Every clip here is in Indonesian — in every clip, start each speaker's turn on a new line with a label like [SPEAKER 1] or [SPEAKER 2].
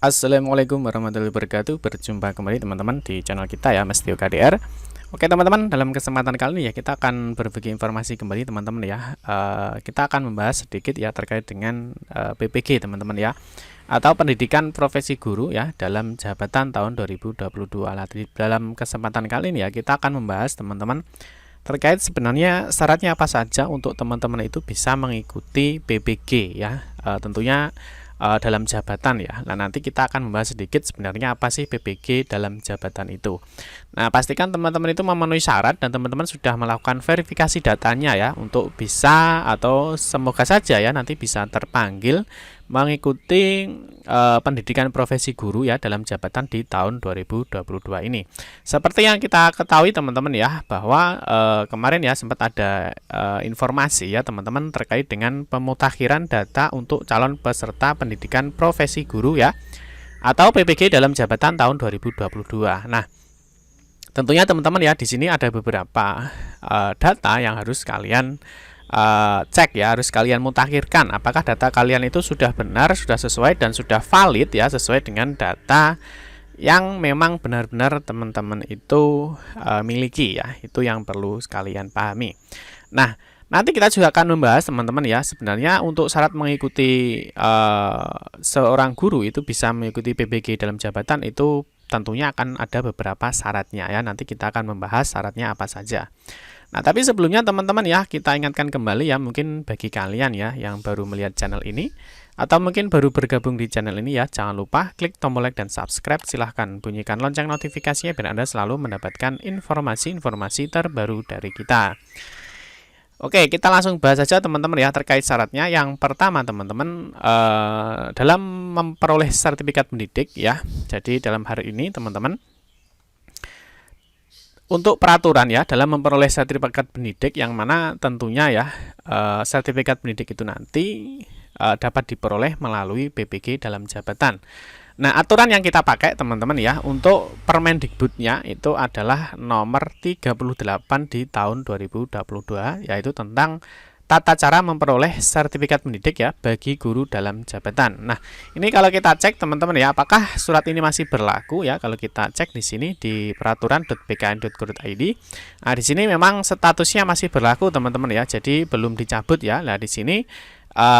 [SPEAKER 1] Assalamualaikum warahmatullahi wabarakatuh. Berjumpa kembali teman-teman di channel kita ya, Mas Tio KDR. Oke teman-teman, dalam kesempatan kali ini ya kita akan berbagi informasi kembali teman-teman ya. Kita akan membahas sedikit ya terkait dengan PPG teman-teman ya, atau pendidikan profesi guru ya dalam jabatan tahun 2022. Dalam kesempatan kali ini ya kita akan membahas teman-teman terkait sebenarnya syaratnya apa saja untuk teman-teman itu bisa mengikuti PPG ya. Tentunya dalam jabatan ya. Nah, nanti kita akan membahas sedikit sebenarnya apa sih PPG dalam jabatan itu. Nah, pastikan teman-teman itu memenuhi syarat dan teman-teman sudah melakukan verifikasi datanya ya untuk bisa atau semoga saja ya nanti bisa terpanggil mengikuti pendidikan profesi guru ya dalam jabatan di tahun 2022 ini. Seperti yang kita ketahui teman-teman ya, bahwa kemarin ya sempat ada informasi ya teman-teman terkait dengan pemutakhiran data untuk calon peserta pendidikan profesi guru ya, atau PPG dalam jabatan tahun 2022. Nah, tentunya teman-teman ya di sini ada beberapa data yang harus kalian cek ya, harus kalian mutakhirkan apakah data kalian itu sudah benar, sudah sesuai dan sudah valid ya, sesuai dengan data yang memang benar-benar teman-teman itu miliki ya. Itu yang perlu kalian pahami. Nah, nanti kita juga akan membahas teman-teman ya, sebenarnya untuk syarat mengikuti seorang guru itu bisa mengikuti PPG dalam jabatan itu tentunya akan ada beberapa syaratnya ya. Nanti kita akan membahas syaratnya apa saja. Nah, tapi sebelumnya teman-teman ya, kita ingatkan kembali ya, mungkin bagi kalian ya yang baru melihat channel ini atau mungkin baru bergabung di channel ini ya, jangan lupa klik tombol like dan subscribe. Silahkan bunyikan lonceng notifikasinya biar Anda selalu mendapatkan informasi-informasi terbaru dari kita. Oke, kita langsung bahas saja teman-teman ya terkait syaratnya. Yang pertama teman-teman, dalam memperoleh sertifikat pendidik ya. Jadi dalam hari ini teman-teman, untuk peraturan ya dalam memperoleh sertifikat pendidik yang mana tentunya ya sertifikat pendidik itu nanti dapat diperoleh melalui PPG dalam jabatan. Nah, aturan yang kita pakai teman-teman ya untuk Permendikbudnya itu adalah nomor 38 di tahun 2022, yaitu tentang tata cara memperoleh sertifikat pendidik ya bagi guru dalam jabatan. Nah, ini kalau kita cek teman-teman ya, apakah surat ini masih berlaku ya? Kalau kita cek di sini di peraturan.bkn.go.id. Nah, di sini memang statusnya masih berlaku teman-teman ya. Jadi belum dicabut ya. Nah, di sini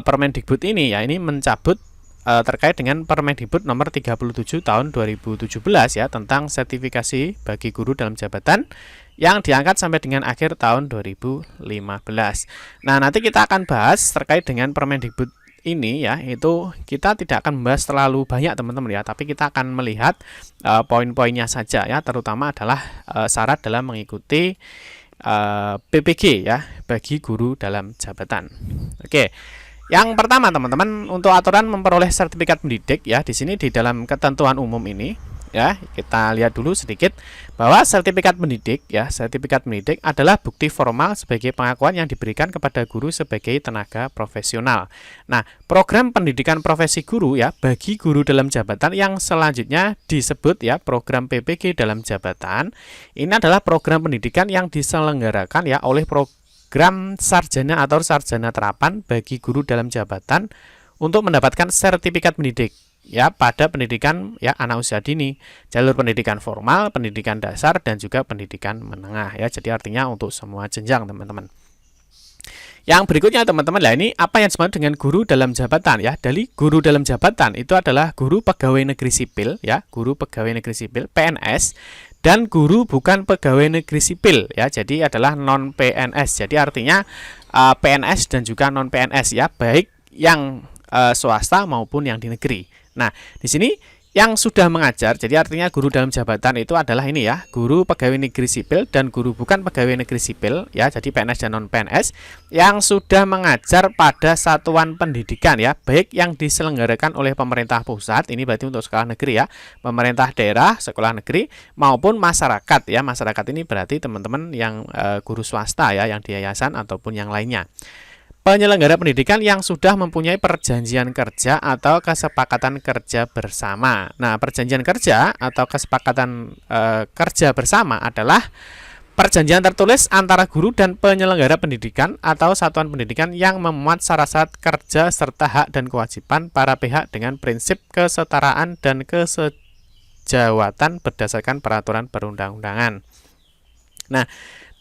[SPEAKER 1] Permendikbud ini ya, ini mencabut terkait dengan Permendikbud nomor 37 tahun 2017 ya tentang sertifikasi bagi guru dalam jabatan yang diangkat sampai dengan akhir tahun 2015. Nah, nanti kita akan bahas terkait dengan Permendikbud ini ya, itu kita tidak akan membahas terlalu banyak teman-teman ya, tapi kita akan melihat poin-poinnya saja ya, terutama adalah syarat dalam mengikuti PPG ya bagi guru dalam jabatan. Oke. Yang pertama teman-teman, untuk aturan memperoleh sertifikat pendidik ya, di sini di dalam ketentuan umum ini ya, kita lihat dulu sedikit bahwa sertifikat pendidik ya, sertifikat pendidik adalah bukti formal sebagai pengakuan yang diberikan kepada guru sebagai tenaga profesional. Nah, program pendidikan profesi guru ya bagi guru dalam jabatan yang selanjutnya disebut ya program PPG dalam jabatan. Ini adalah program pendidikan yang diselenggarakan ya oleh program sarjana atau sarjana terapan bagi guru dalam jabatan untuk mendapatkan sertifikat pendidik ya pada pendidikan ya anak usia dini, jalur pendidikan formal, pendidikan dasar dan juga pendidikan menengah ya. Jadi artinya untuk semua jenjang teman-teman. Yang berikutnya teman-teman, lah ini apa yang disebut dengan guru dalam jabatan ya. Dari guru dalam jabatan itu adalah guru pegawai negeri sipil ya, guru pegawai negeri sipil PNS, dan guru bukan pegawai negeri sipil ya. Jadi adalah non PNS. Jadi artinya PNS dan juga non PNS ya, baik yang swasta maupun yang di negeri. Nah, di sini yang sudah mengajar, jadi artinya guru dalam jabatan itu adalah ini ya, guru pegawai negeri sipil dan guru bukan pegawai negeri sipil ya, jadi PNS dan non PNS yang sudah mengajar pada satuan pendidikan ya, baik yang diselenggarakan oleh pemerintah pusat, ini berarti untuk sekolah negeri ya, pemerintah daerah, sekolah negeri maupun masyarakat ya. Masyarakat ini berarti teman-teman yang guru swasta ya, yang di yayasan ataupun yang lainnya. Penyelenggara pendidikan yang sudah mempunyai perjanjian kerja atau kesepakatan kerja bersama. Nah, perjanjian kerja atau kesepakatan kerja bersama adalah perjanjian tertulis antara guru dan penyelenggara pendidikan atau satuan pendidikan yang memuat syarat-syarat kerja serta hak dan kewajiban para pihak dengan prinsip kesetaraan dan kesejawatan berdasarkan peraturan perundang-undangan. Nah,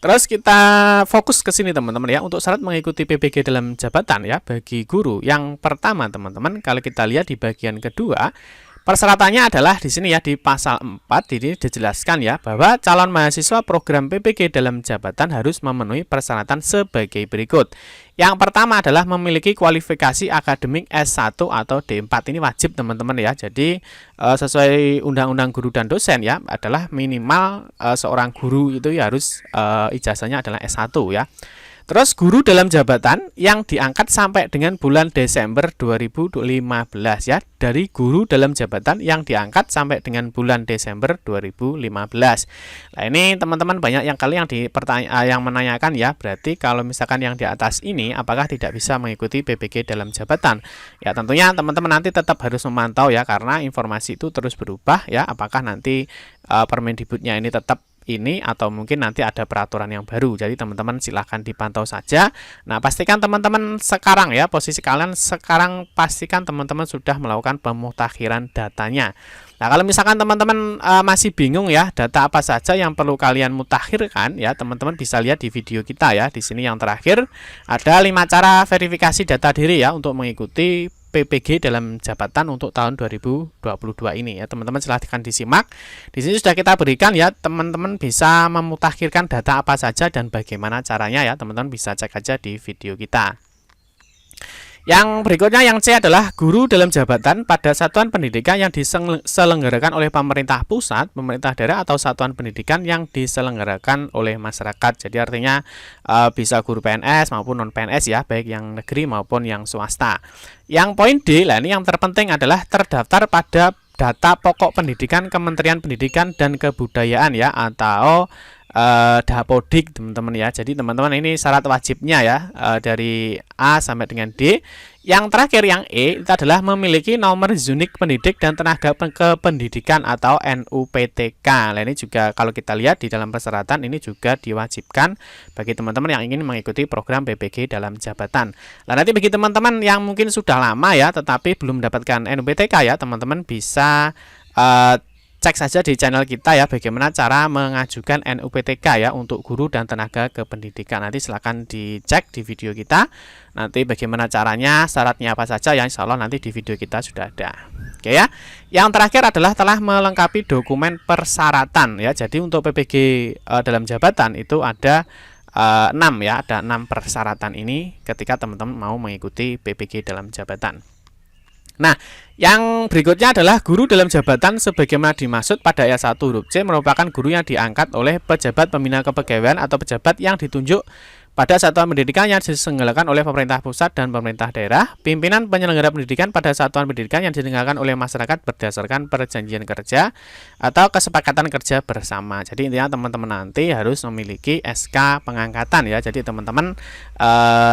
[SPEAKER 1] terus kita fokus ke sini teman-teman ya, untuk syarat mengikuti PPG dalam jabatan ya bagi guru. Yang pertama teman-teman, kalau kita lihat di bagian kedua, persyaratannya adalah di sini ya, di pasal 4 ini dijelaskan ya bahwa calon mahasiswa program PPG dalam jabatan harus memenuhi persyaratan sebagai berikut. Yang pertama adalah memiliki kualifikasi akademik S1 atau D4. Ini wajib teman-teman ya. Jadi sesuai Undang-Undang Guru dan Dosen ya, adalah minimal seorang guru itu ya harus ijazahnya adalah S1 ya. Terus guru dalam jabatan yang diangkat sampai dengan bulan Desember 2015 ya, dari guru dalam jabatan yang diangkat sampai dengan bulan Desember 2015. Nah, ini teman-teman banyak yang yang menanyakan ya, berarti kalau misalkan yang di atas ini apakah tidak bisa mengikuti PPG dalam jabatan? Ya, tentunya teman-teman nanti tetap harus memantau ya, karena informasi itu terus berubah ya, apakah nanti Permendikbudnya ini tetap ini atau mungkin nanti ada peraturan yang baru. Jadi teman-teman silahkan dipantau saja. Nah, pastikan teman-teman sekarang ya, posisi kalian sekarang pastikan teman-teman sudah melakukan pemutakhiran datanya. Nah, kalau misalkan teman-teman masih bingung ya, data apa saja yang perlu kalian mutakhirkan ya, teman-teman bisa lihat di video kita ya. Di sini yang terakhir ada 5 cara verifikasi data diri ya untuk mengikuti PPG dalam jabatan untuk tahun 2022 ini ya, teman-teman silahkan disimak. Di sini sudah kita berikan ya, teman-teman bisa memutakhirkan data apa saja dan bagaimana caranya ya, teman-teman bisa cek aja di video kita. Yang berikutnya yang C adalah guru dalam jabatan pada satuan pendidikan yang diselenggarakan oleh pemerintah pusat, pemerintah daerah atau satuan pendidikan yang diselenggarakan oleh masyarakat. Jadi artinya bisa guru PNS maupun non PNS ya, baik yang negeri maupun yang swasta. Yang poin D, lah ini yang terpenting adalah terdaftar pada data pokok pendidikan Kementerian Pendidikan dan Kebudayaan ya, atau Dapodik teman-teman ya. Jadi teman-teman ini syarat wajibnya ya, dari A sampai dengan D. Yang terakhir yang E itu adalah memiliki nomor unik pendidik dan tenaga kependidikan atau NUPTK. Nah, ini juga kalau kita lihat di dalam persyaratan ini juga diwajibkan bagi teman-teman yang ingin mengikuti program PPG dalam jabatan. Nah, nanti bagi teman-teman yang mungkin sudah lama ya tetapi belum mendapatkan NUPTK ya, teman-teman bisa cek saja di channel kita ya, bagaimana cara mengajukan NUPTK ya untuk guru dan tenaga kependidikan. Nanti silahkan dicek di video kita. Nanti bagaimana caranya, syaratnya apa saja ya, insya Allah nanti di video kita sudah ada. Oke ya. Yang terakhir adalah telah melengkapi dokumen persyaratan ya. Jadi untuk PPG dalam jabatan itu ada 6 ya, ada 6 persyaratan ini ketika teman-teman mau mengikuti PPG dalam jabatan. Nah, yang berikutnya adalah guru dalam jabatan sebagaimana dimaksud pada ayat 1 huruf C merupakan guru yang diangkat oleh pejabat pembina kepegawaian atau pejabat yang ditunjuk pada satuan pendidikan yang diselenggarakan oleh pemerintah pusat dan pemerintah daerah, pimpinan penyelenggara pendidikan pada satuan pendidikan yang diselenggarakan oleh masyarakat berdasarkan perjanjian kerja atau kesepakatan kerja bersama. Jadi intinya teman-teman nanti harus memiliki SK pengangkatan ya. Jadi teman-teman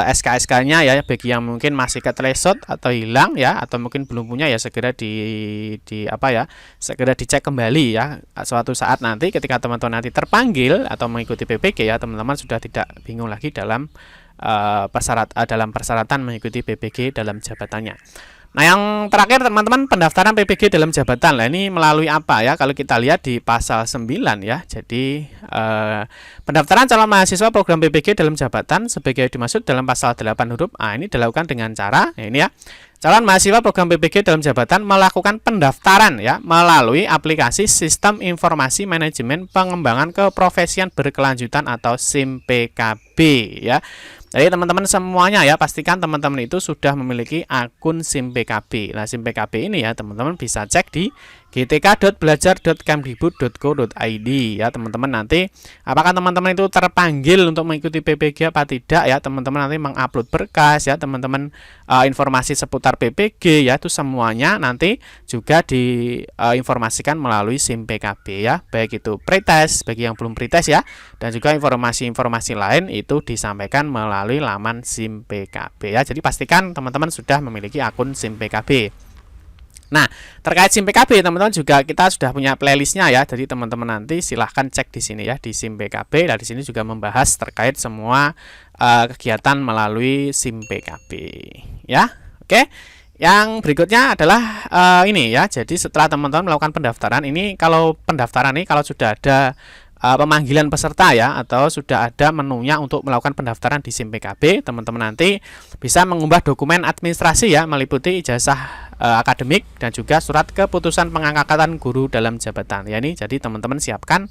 [SPEAKER 1] SK-SK-nya ya, bagi yang mungkin masih ketelesot atau hilang ya, atau mungkin belum punya ya, segera segera dicek kembali ya. Suatu saat nanti ketika teman-teman nanti terpanggil atau mengikuti PPG ya, teman-teman sudah tidak bingung lagi dalam persyaratan mengikuti PPG dalam jabatannya. Nah, yang terakhir teman-teman, pendaftaran PPG dalam jabatan. Nah, ini melalui apa ya? Kalau kita lihat di pasal 9 ya. Jadi pendaftaran calon mahasiswa program PPG dalam jabatan sebagai dimaksud dalam pasal 8 huruf A ini dilakukan dengan cara ini ya. Calon mahasiswa program PPG dalam jabatan melakukan pendaftaran ya melalui aplikasi Sistem Informasi Manajemen Pengembangan Keprofesian Berkelanjutan atau SIMPKB ya. Jadi teman-teman semuanya ya, pastikan teman-teman itu sudah memiliki akun SIMPKB. Nah, SIMPKB ini ya teman-teman bisa cek di gtk.belajar.kemdikbud.go.id ya teman-teman. Nanti apakah teman-teman itu terpanggil untuk mengikuti PPG apa tidak ya, teman-teman nanti mengupload berkas ya teman-teman, informasi seputar PPG ya, itu semuanya nanti juga diinformasikan melalui SIMPKB ya, baik itu pretest bagi yang belum pretest ya, dan juga informasi-informasi lain itu disampaikan melalui laman SIMPKB ya. Jadi pastikan teman-teman sudah memiliki akun SIMPKB. Nah, terkait SIM PKB teman-teman juga kita sudah punya playlistnya ya. Jadi teman-teman nanti silahkan cek di sini ya di SIM PKB. Nah, di sini juga membahas terkait semua kegiatan melalui SIM PKB ya. Oke. Yang berikutnya adalah ini ya. Jadi setelah teman-teman melakukan pendaftaran ini, kalau pendaftaran ini kalau sudah ada pemanggilan peserta ya, atau sudah ada menunya untuk melakukan pendaftaran di SIM PKB, teman-teman nanti bisa mengunggah dokumen administrasi ya, meliputi ijazah akademik dan juga surat keputusan pengangkatan guru dalam jabatan ya. Ini jadi teman-teman siapkan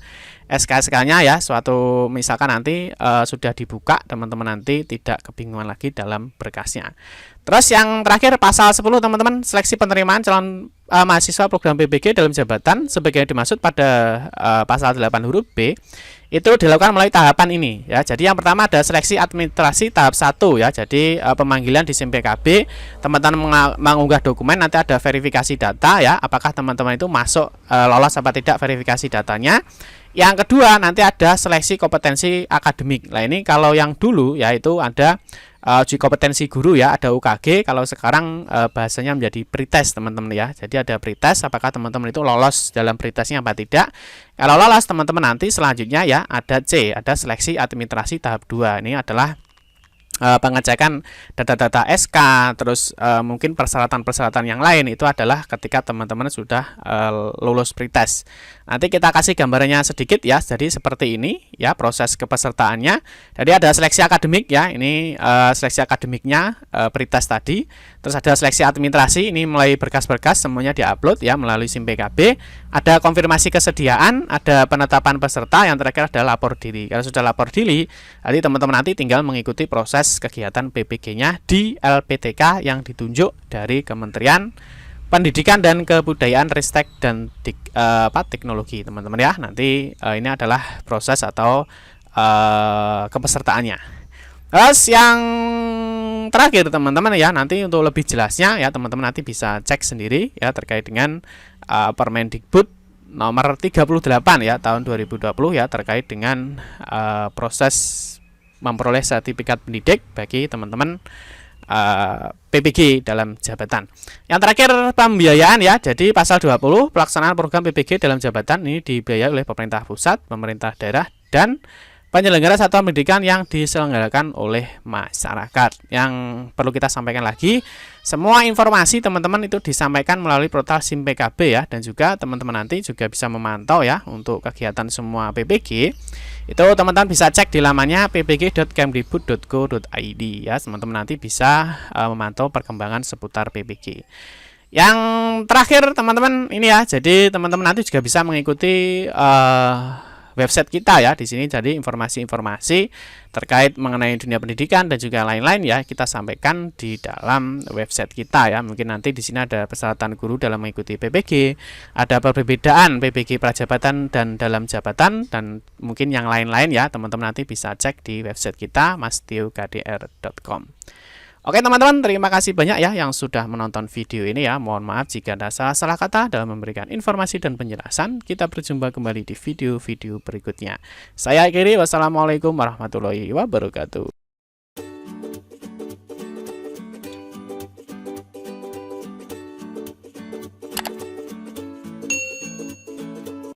[SPEAKER 1] SK-SK-nya ya, suatu misalkan nanti sudah dibuka, teman-teman nanti tidak kebingungan lagi dalam berkasnya. Terus yang terakhir pasal 10 teman-teman, seleksi penerimaan calon mahasiswa program PBG dalam jabatan sebagai dimaksud pada pasal 8 huruf B itu dilakukan melalui tahapan ini ya. Jadi yang pertama ada seleksi administrasi tahap 1 ya. Jadi pemanggilan di SIM PKB, teman-teman mengunggah dokumen, nanti ada verifikasi data ya, apakah teman-teman itu masuk lolos apa tidak verifikasi datanya. Yang kedua nanti ada seleksi kompetensi akademik. Nah, ini kalau yang dulu yaitu ada uji kompetensi guru ya, ada UKG. Kalau sekarang bahasanya menjadi pretest teman-teman ya. Jadi ada pretest, apakah teman-teman itu lolos dalam pretestnya apa tidak. Kalau lolos teman-teman nanti selanjutnya ya ada C, ada seleksi administrasi tahap 2. Ini adalah pengecekan data-data SK, terus mungkin persyaratan-persyaratan yang lain. Itu adalah ketika teman-teman sudah lulus pretest. Nanti kita kasih gambarannya sedikit ya. Jadi seperti ini ya proses kepesertaannya. Jadi ada seleksi akademik ya. Ini seleksi akademiknya pretest tadi. Terus ada seleksi administrasi, ini mulai berkas-berkas semuanya diupload ya melalui SIM PKB. Ada konfirmasi kesediaan, ada penetapan peserta, yang terakhir ada lapor diri. Kalau sudah lapor diri, nanti teman-teman nanti tinggal mengikuti proses kegiatan PBG-nya di LPTK yang ditunjuk dari Kementerian Pendidikan dan Kebudayaan, Ristek dan Teknologi, teman-teman ya. Nanti ini adalah proses atau kepesertaannya. Terus yang terakhir teman-teman ya, nanti untuk lebih jelasnya ya teman-teman nanti bisa cek sendiri ya terkait dengan Permendikbud nomor 38 ya tahun 2020 ya, terkait dengan proses memperoleh sertifikat pendidik bagi teman-teman PBG dalam jabatan. Yang terakhir pembiayaan ya. Jadi pasal 20 pelaksanaan program PBG dalam jabatan ini dibiayai oleh pemerintah pusat, pemerintah daerah, dan penyelenggara satuan pendidikan yang diselenggarakan oleh masyarakat. Yang perlu kita sampaikan lagi, semua informasi teman-teman itu disampaikan melalui portal SIM PKB ya, dan juga teman-teman nanti juga bisa memantau ya untuk kegiatan semua PBG. Itu teman-teman bisa cek di lamannya ppg.kemdikbud.go.id ya. Teman-teman nanti bisa memantau perkembangan seputar PBG. Yang terakhir teman-teman ini ya, jadi teman-teman nanti juga bisa mengikuti website kita ya. Di sini jadi informasi-informasi terkait mengenai dunia pendidikan dan juga lain-lain ya kita sampaikan di dalam website kita ya. Mungkin nanti di sini ada persyaratan guru dalam mengikuti PBG, ada perbedaan PBG prajabatan dan dalam jabatan, dan mungkin yang lain-lain ya. Teman-teman nanti bisa cek di website kita mastiokdr.com. Oke teman-teman, terima kasih banyak ya yang sudah menonton video ini ya. Mohon maaf jika ada salah-salah kata dalam memberikan informasi dan penjelasan. Kita berjumpa kembali di video-video berikutnya. Saya akhiri, wassalamualaikum warahmatullahi wabarakatuh.